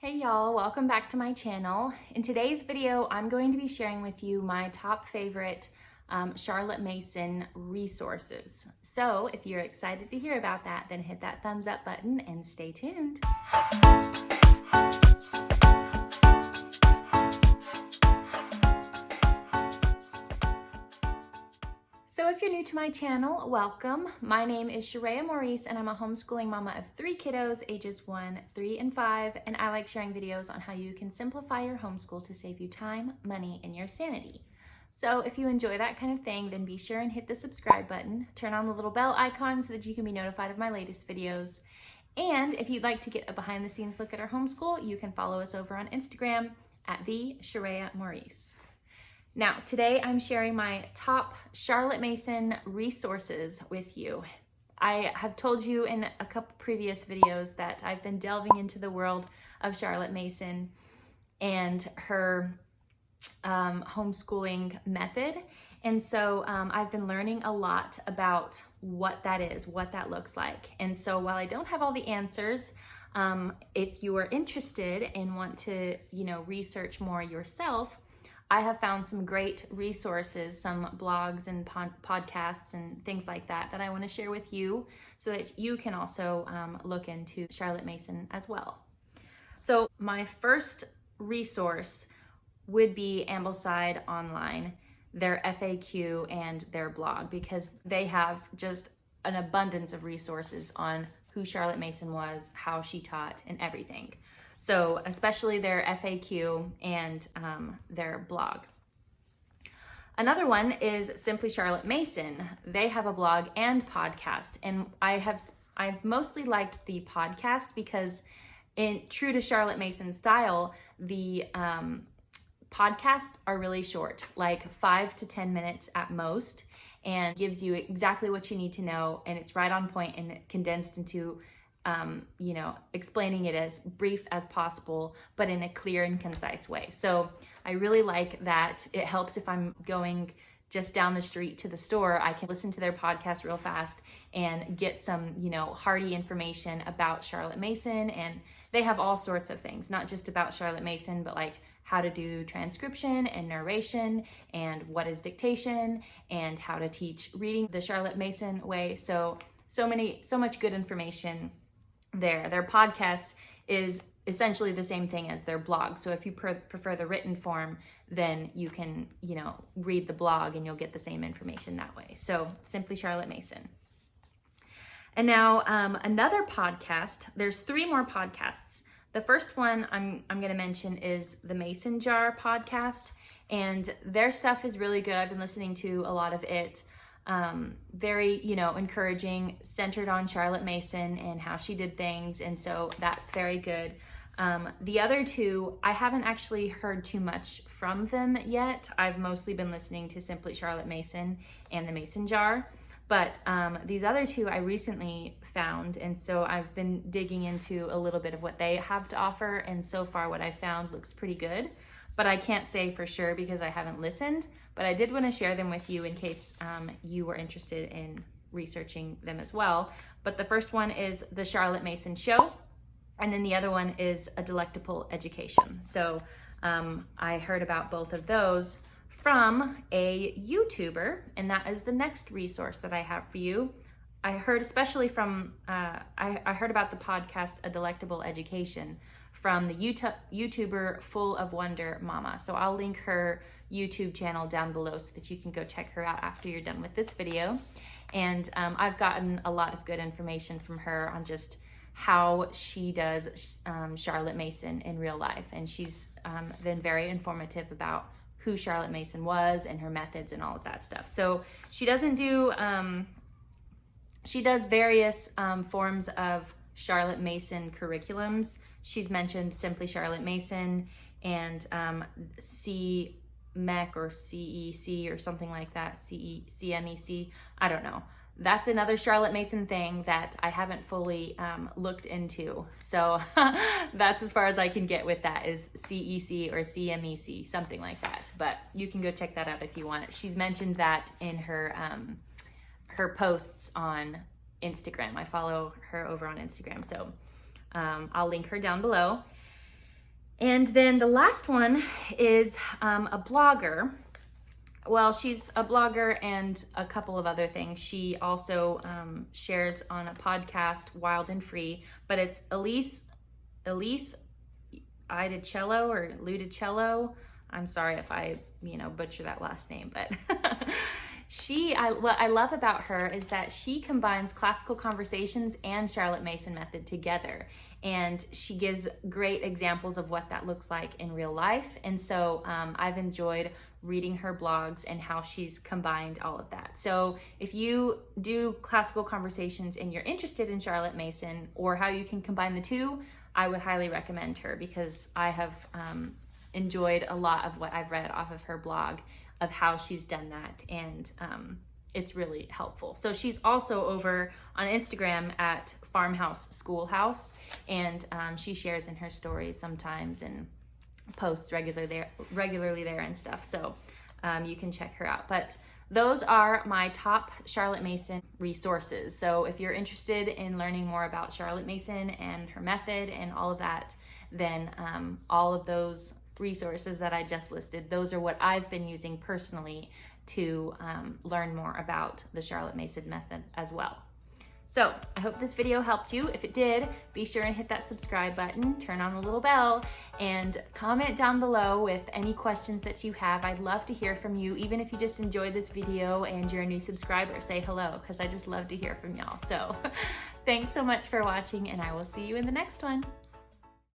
Hey y'all, welcome back to my channel. In today's video, I'm going to be sharing with you my top favorite Charlotte Mason resources. So if you're excited to hear about that, then hit that thumbs up button and stay tuned. So if you're new to my channel, welcome. My name is Sharia Maurice and I'm a homeschooling mama of 3 kiddos, ages 1, 3, and 5, and I like sharing videos on how you can simplify your homeschool to save you time, money, and your sanity. So if you enjoy that kind of thing, then be sure and hit the subscribe button, turn on the little bell icon so that you can be notified of my latest videos. And if you'd like to get a behind the scenes look at our homeschool, you can follow us over on Instagram at the Sharia Maurice. Now, today I'm sharing my top Charlotte Mason resources with you. I have told you in a couple previous videos that I've been delving into the world of Charlotte Mason and her homeschooling method. And so I've been learning a lot about what that is, what that looks like. And so while I don't have all the answers, if you are interested and want to, research more yourself, I have found some great resources, some blogs and podcasts and things like that I want to share with you so that you can also look into Charlotte Mason as well. So my first resource would be Ambleside Online, their FAQ and their blog, because they have just an abundance of resources on who Charlotte Mason was, how she taught, and everything. So especially their FAQ and their blog. Another one is Simply Charlotte Mason. They have a blog and podcast, and I've mostly liked the podcast because, in true to Charlotte Mason style, the podcasts are really short, like 5 to 10 minutes at most, and gives you exactly what you need to know, and it's right on point and condensed into explaining it as brief as possible, but in a clear and concise way. So I really like that. It helps if I'm going just down the street to the store, I can listen to their podcast real fast and get some, hearty information about Charlotte Mason. And they have all sorts of things, not just about Charlotte Mason, but like how to do transcription and narration and what is dictation and how to teach reading the Charlotte Mason way. So much good information there. Their podcast is essentially the same thing as their blog. So if you prefer the written form, then you can, read the blog and you'll get the same information that way. So Simply Charlotte Mason. And now another podcast, there's 3 more podcasts. The first one I'm going to mention is the Mason Jar podcast, and their stuff is really good. I've been listening to a lot of it. Very, encouraging, centered on Charlotte Mason and how she did things. And so that's very good. The other 2, I haven't actually heard too much from them yet. I've mostly been listening to Simply Charlotte Mason and the Mason Jar. But these other 2 I recently found, and so I've been digging into a little bit of what they have to offer, and so far what I found looks pretty good. But I can't say for sure because I haven't listened, but I did want to share them with you in case you were interested in researching them as well. But the first one is The Charlotte Mason Show, and then the other one is A Delectable Education. So I heard about both of those from a YouTuber, and that is the next resource that I have for you. I heard especially from, I heard about the podcast A Delectable Education from the YouTuber Full of Wonder Mama. So I'll link her YouTube channel down below so that you can go check her out after you're done with this video. And I've gotten a lot of good information from her on just how she does Charlotte Mason in real life. And she's been very informative about who Charlotte Mason was and her methods and all of that stuff. So she doesn't do, she does various forms of Charlotte Mason curriculums. She's mentioned Simply Charlotte Mason and CMEC or CEC or something like that, CMEC, I don't know. That's another Charlotte Mason thing that I haven't fully looked into. So that's as far as I can get with that, is CEC or CMEC, something like that. But you can go check that out if you want. She's mentioned that in her her posts on Instagram. I follow her over on Instagram, so I'll link her down below. And then the last one is a blogger. Well, she's a blogger and a couple of other things. She also shares on a podcast, Wild and Free, but it's Elise Idicello or Ludicello. I'm sorry if I, butcher that last name, but what I love about her is that she combines classical conversations and Charlotte Mason method together. And she gives great examples of what that looks like in real life. And so I've enjoyed reading her blogs and how she's combined all of that. So if you do classical conversations and you're interested in Charlotte Mason or how you can combine the two, I would highly recommend her, because I have enjoyed a lot of what I've read off of her blog of how she's done that, and it's really helpful. So she's also over on Instagram at Farmhouse Schoolhouse, and she shares in her stories sometimes and posts regularly there and stuff. So you can check her out. But those are my top Charlotte Mason resources. So if you're interested in learning more about Charlotte Mason and her method and all of that, then all of those resources that I just listed, those are what I've been using personally to learn more about the Charlotte Mason method as well. So I hope this video helped you. If it did, be sure and hit that subscribe button, turn on the little bell, and comment down below with any questions that you have. I'd love to hear from you. Even if you just enjoyed this video and you're a new subscriber, say hello, because I just love to hear from y'all. So thanks so much for watching, and I will see you in the next one.